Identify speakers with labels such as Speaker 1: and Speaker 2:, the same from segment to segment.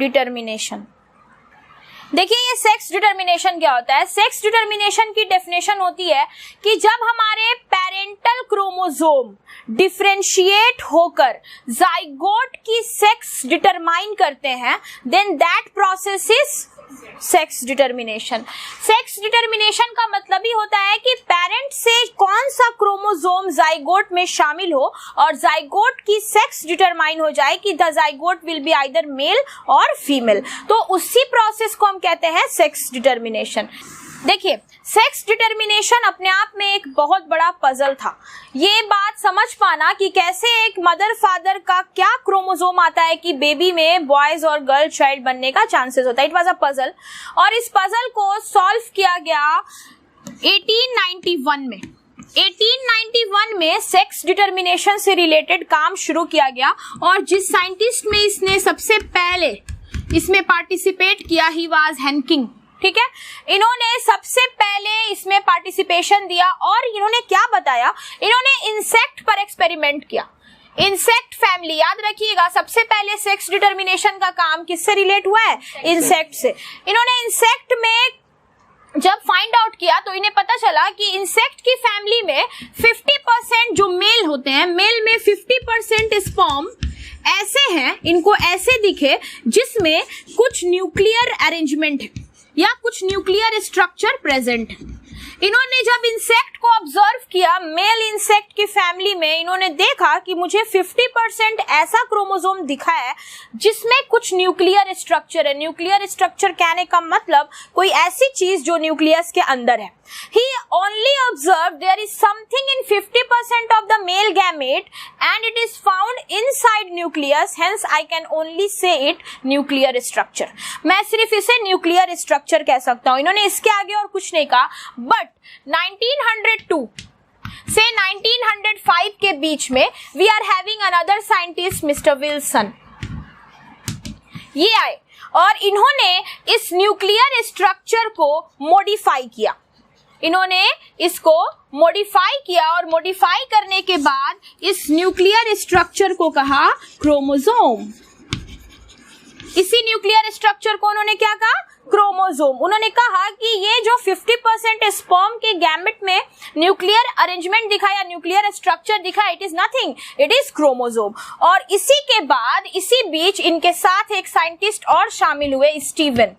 Speaker 1: Determination. देखिए ये sex determination क्या होता है। सेक्स डिटर्मिनेशन की डेफिनेशन होती है कि जब हमारे पेरेंटल क्रोमोसोम डिफरेंशिएट होकर जाइगोट की सेक्स डिटरमाइन करते हैं, then that process is sex determination. Sex determination का मतलब ही होता है कि पेरेंट से कौन सा क्रोमोसोम जाइगोट में शामिल हो और जाइगोट की सेक्स डिटरमाइन हो जाए कि the zygote will be either male और फीमेल। तो उसी प्रोसेस को हम कहते हैं सेक्स डिटर्मिनेशन। देखिए सेक्स डिटर्मिनेशन अपने आप में एक बहुत बड़ा पजल था। ये बात समझ पाना कि कैसे एक मदर फादर का क्या क्रोमोसोम आता है कि बेबी में बॉयज और गर्ल चाइल्ड बनने का चांसेस होता है, इट वाज अ पजल। और इस पजल को सॉल्व किया गया 1891 में। 1891 में सेक्स डिटर्मिनेशन से रिलेटेड काम शुरू किया गया और जिस साइंटिस्ट में इसने सबसे पहले इसमें पार्टिसिपेट किया ही वाज हैंकिंग। ठीक है, इन्होंने सबसे पहले इसमें पार्टिसिपेशन दिया और इन्होंने क्या बताया, इन्होंने इंसेक्ट पर एक्सपेरिमेंट किया। इंसेक्ट फैमिली, याद रखिएगा सबसे पहले सेक्स डिटर्मिनेशन का काम किससे रिलेट हुआ है, इंसेक्ट से। इन्होंने इंसेक्ट में जब फाइंड आउट किया तो इन्हें पता चला कि इंसेक्ट की फैमिली में 50% जो मेल होते हैं, मेल में 50% स्पर्म ऐसे हैं, इनको ऐसे दिखे जिसमें कुछ न्यूक्लियर अरेंजमेंट है या कुछ न्यूक्लियर स्ट्रक्चर प्रेजेंट है। इन्होंने जब इंसेक्ट को ऑब्जर्व किया, मेल इंसेक्ट की फैमिली में, इन्होंने देखा कि मुझे 50% ऐसा क्रोमोसोम दिखा है जिसमें कुछ न्यूक्लियर स्ट्रक्चर है। न्यूक्लियर स्ट्रक्चर कहने का मतलब कोई ऐसी चीज जो न्यूक्लियस के अंदर है। He only observed there is something in 50% of the male gamete and it is found inside nucleus, hence I can only say it nuclear structure। मैं सिर्फ इसे न्यूक्लियर स्ट्रक्चर कह सकता हूँ, इन्होंने इसके आगे और कुछ नहीं कहा। बट 1902 से 1905 के बीच में we are having another scientist mister Wilson, ये आए और इन्होंने इस न्यूक्लियर स्ट्रक्चर को मॉडिफाई किया। इन्होंने इसको मॉडिफाई किया और मॉडिफाई करने के बाद इस न्यूक्लियर स्ट्रक्चर को कहा क्रोमोसोम। इसी न्यूक्लियर स्ट्रक्चर को उन्होंने क्या कहा, क्रोमोसोम। उन्होंने कहा कि ये जो 50% स्पर्म के गैमेट में न्यूक्लियर अरेंजमेंट दिखा या न्यूक्लियर स्ट्रक्चर दिखा, it is nothing, it is chromosome. और इसी के बाद इसी बीच इनके साथ एक साइंटिस्ट और शामिल हुए, स्टीवन।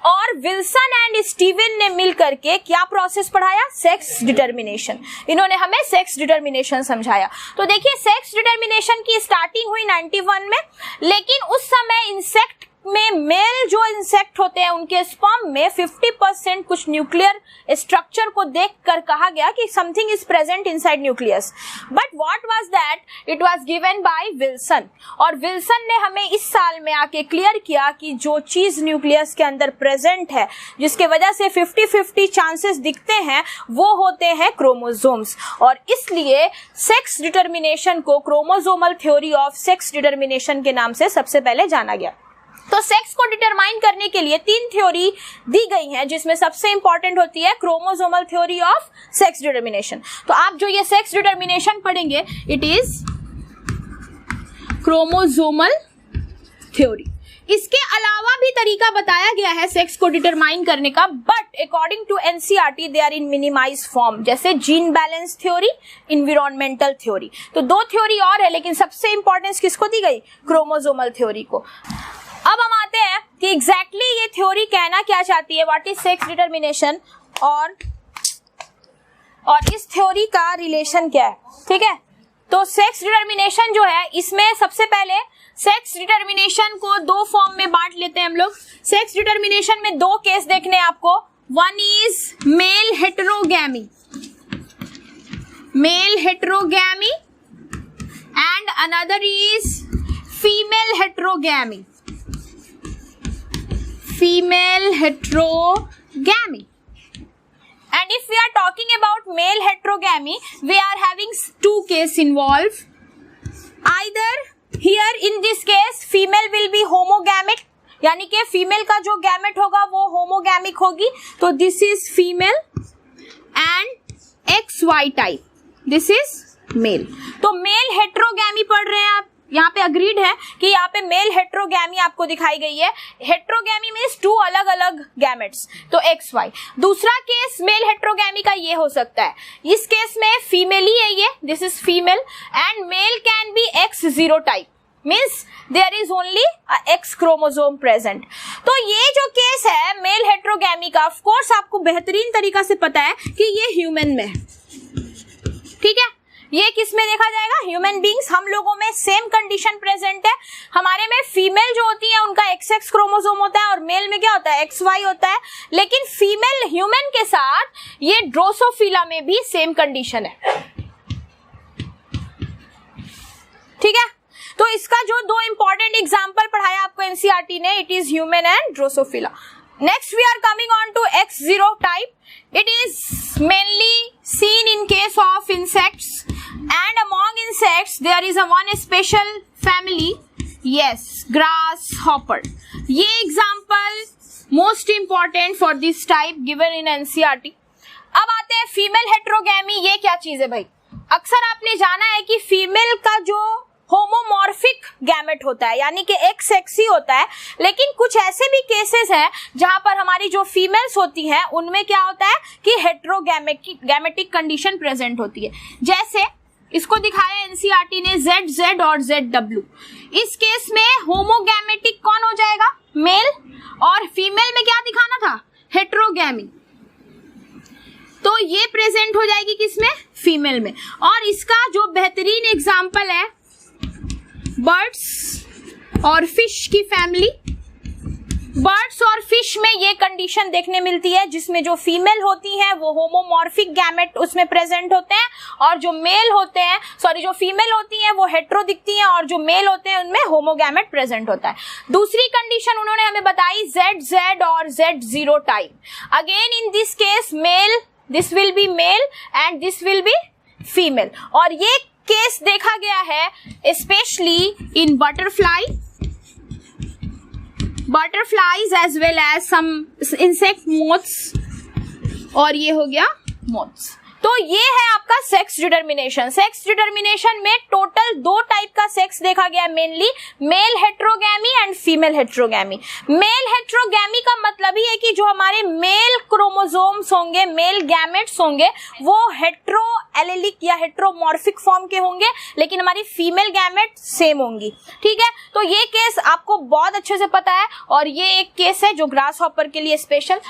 Speaker 1: और विल्सन एंड स्टीवन ने मिलकर के क्या प्रोसेस पढ़ाया, सेक्स डिटर्मिनेशन। इन्होंने हमें सेक्स डिटर्मिनेशन समझाया। तो देखिए सेक्स डिटर्मिनेशन की स्टार्टिंग हुई 91 में, लेकिन उस समय इंसेक्ट में मेल जो इंसेक्ट होते हैं उनके स्पर्म में 50% कुछ न्यूक्लियर स्ट्रक्चर को देखकर कहा गया कि something is present inside nucleus. But what was that, it was given by Wilson. और विल्सन ने हमें इस साल में आके क्लियर किया कि जो चीज न्यूक्लियस के अंदर प्रेजेंट है जिसके वजह से 50-50 चांसेस दिखते हैं वो होते हैं क्रोमोसोम्स। और इसलिए सेक्स डिटर्मिनेशन को chromosomal theory of sex determination के नाम से सबसे पहले जाना गया। तो सेक्स को डिटरमाइन करने के लिए 3 थ्योरी दी गई हैं, जिसमें सबसे इंपॉर्टेंट होती है chromosomal theory of sex determination. तो आप जो ये सेक्स डिटरमिनेशन पढ़ेंगे, इट इज क्रोमोसोमल थ्योरी। इसके अलावा भी तरीका बताया गया है सेक्स को डिटरमाइन करने का, but according to NCERT they are in minimise form, जैसे gene balance theory, environmental theory. तो 2 थ्योरी और है, लेकिन सबसे इंपॉर्टेंस किसको दी गई, क्रोमोसोमल थ्योरी को। अब हम आते हैं कि एग्जैक्टली ये थ्योरी कहना क्या चाहती है, व्हाट इज सेक्स डिटरमिनेशन, और इस थ्योरी का रिलेशन क्या है। ठीक है, तो सेक्स डिटरमिनेशन जो है, इसमें सबसे पहले सेक्स डिटरमिनेशन को 2 फॉर्म में बांट लेते हैं हम लोग। सेक्स डिटरमिनेशन में 2 केस देखने हैं आपको। One is male heterogamy, male heterogamy, and another is female heterogamy, female heterogamy। And if we are talking about male heterogamy, we are having 2 cases involved. Either here in this case female will be homogamic, यानी कि female का जो gamete होगा वो होमोगैमिक होगी, तो this is female, and XY type, this is male. तो mail हेटेरोगैमी पढ़ रहे हैं आप, यहाँ पे अग्रीड है कि यहाँ पे मेल हेट्रोगैमी आपको दिखाई गई है। हेट्रोगैमी मीन्स टू अलग अलग गैमेट्स, तो एक्स वाई। दूसरा केस मेल हेट्रोगैमी का ये हो सकता है, इस केस में फीमेल ही है ये, this is female and male can be X zero type, means there is only X chromosome present. तो ये जो केस है मेल हेट्रोगैमी का, ऑफ कोर्स आपको बेहतरीन तरीका से पता है कि ये ह्यूमन में है, ठीक है। ये किस में देखा जाएगा? ह्यूमन बींग्स, हम लोगों में सेम कंडीशन प्रेजेंट है। हमारे में फीमेल जो होती है उनका एक्स एक्स क्रोमोसोम होता है और मेल में क्या होता है? एक्स वाई होता है। लेकिन फीमेल ह्यूमन के साथ ये ड्रोसोफिला में भी सेम कंडीशन है, ठीक है। तो इसका जो दो इंपॉर्टेंट एग्जाम्पल पढ़ाया आपको एनसीईआरटी ने, it is human and Drosophila. Next we are coming on to X0 type. It is mainly seen in case of insects, and among insects there is a one special family, yes, grasshopper. ये example most important for this type given in NCERT. अब आते हैं female heterogamy. ये क्या चीज है भाई? अक्सर आपने जाना है कि फीमेल का जो होमोमॉर्फिक गैमेट होता है, यानी कि एक्स एक्स ही होता है, लेकिन कुछ ऐसे भी केसेस हैं जहां पर हमारी जो फीमेल्स होती हैं उनमें क्या होता है कि हेट्रोगैमेटिक कंडीशन प्रेजेंट होती है। जैसे इसको दिखाया एनसीईआरटी ने ZZ और ZW। इस केस में होमोगैमेटिक कौन हो जाएगा? मेल, और फीमेल में क्या दिखाना था? हेट्रोगैमी। तो ये प्रेजेंट हो जाएगी किसमें? फीमेल में। और इसका जो बेहतरीन एग्जाम्पल है बर्ड्स और फिश की फैमिली। बर्ड्स और फिश में ये कंडीशन देखने मिलती है जिसमें जो फीमेल होती हैं वो होमोमॉर्फिक गैमेट उसमें प्रेजेंट होते हैं, और जो मेल होते हैं, सॉरी, जो फीमेल होती हैं वो हेट्रो दिखती हैं, और जो मेल होते हैं उनमें होमोगैमेट प्रेजेंट होता है। दूसरी कंडीशन उन्होंने हमें बताई ZZ और Z0 type. Again in this case male, this will be male and this will be female. और ये केस देखा गया है specially in butterflies as well as some insect moths, और ये हो गया मोथ्स। तो ये है आपका सेक्स डिटर्मिनेशन। सेक्स डिटर्मिनेशन में टोटल दो टाइप का सेक्स देखा गया, mainly male heterogamy and female heterogamy. Male heterogamy का मतलब ही है कि जो हमारे मेल क्रोमोसोम्स होंगे, मेल गैमेट्स होंगे, वो हेट्रो एलेलिक या हेट्रोमॉर्फिक फॉर्म के होंगे, लेकिन हमारी फीमेल गैमेट सेम होंगी, ठीक है। तो ये केस आपको बहुत अच्छे से पता है, और ये एक केस है जो ग्रास हॉपर के लिए special.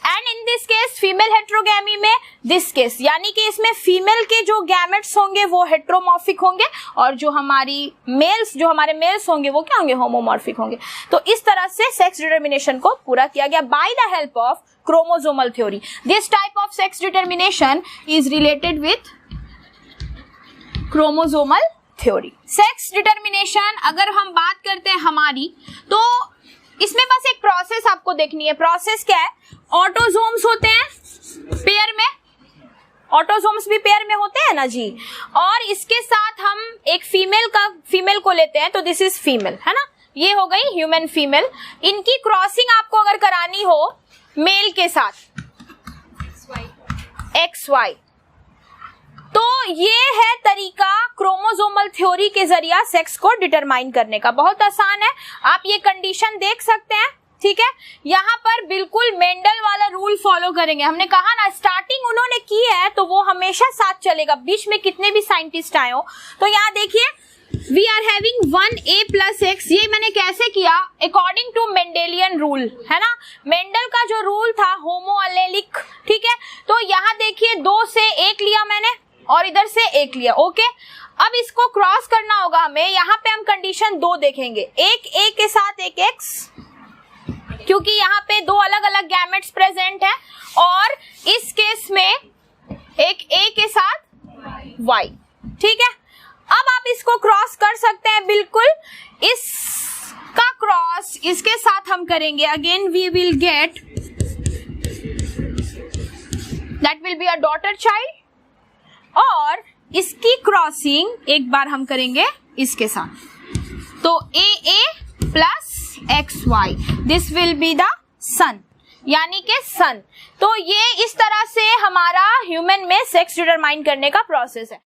Speaker 1: And in this case female heterogamy में दिस केस, यानी कि इसमें फीमेल के जो गैमेट्स होंगे वो हेट्रोमॉर्फिक होंगे, और जो हमारे मेल्स होंगे वो क्या होंगे? होमोमॉर्फिक होंगे। तो इस तरह से सेक्स डिटर्मिनेशन को पूरा किया गया by the help of chromosomal theory. This type of sex determination is related with chromosomal theory. Sex determination अगर हम बात करते हैं हमारी, तो इसमें बस एक प्रोसेस आपको देखनी है। प्रोसेस क्या है? ऑटोजोम्स होते हैं पेयर में, ऑटोजोम्स भी पेयर में होते हैं ना जी, और इसके साथ हम एक फीमेल को लेते हैं, तो दिस इज फीमेल, है ना। ये हो गई ह्यूमन फीमेल। इनकी क्रॉसिंग आपको अगर करानी हो मेल के साथ XY, तो ये है तरीका क्रोमोसोमल थ्योरी के जरिए सेक्स को डिटरमाइन करने का। बहुत आसान है, आप ये कंडीशन देख सकते हैं, ठीक है। यहाँ पर बिल्कुल मेंडल वाला रूल फॉलो करेंगे। हमने कहा ना स्टार्टिंग उन्होंने की है तो वो हमेशा साथ चलेगा, बीच में कितने भी साइंटिस्ट आए हो। तो यहाँ देखिए we are having 1A + X। ये मैंने कैसे किया? अकॉर्डिंग टू मेंडेलियन रूल, है ना। मेंडल का जो रूल था होमो अलेलिक, ठीक है। तो यहाँ देखिए 2 से 1 लिया मैंने और इधर से 1 लिया, ओके। अब इसको क्रॉस करना होगा हमें। यहाँ पे हम कंडीशन 2 देखेंगे, एक A के साथ एक X, क्योंकि यहाँ पे 2 अलग अलग गैमेट्स प्रेजेंट है, और इस केस में एक A के साथ Y, ठीक है। अब आप इसको क्रॉस कर सकते हैं बिल्कुल। इसका क्रॉस इसके साथ हम करेंगे, again we will get that will be a daughter child, और इसकी क्रॉसिंग एक बार हम करेंगे इसके साथ, तो AA + XY, this will be the son, यानी कि सन। तो ये इस तरह से हमारा ह्यूमन में सेक्स डिटरमाइन करने का प्रोसेस है।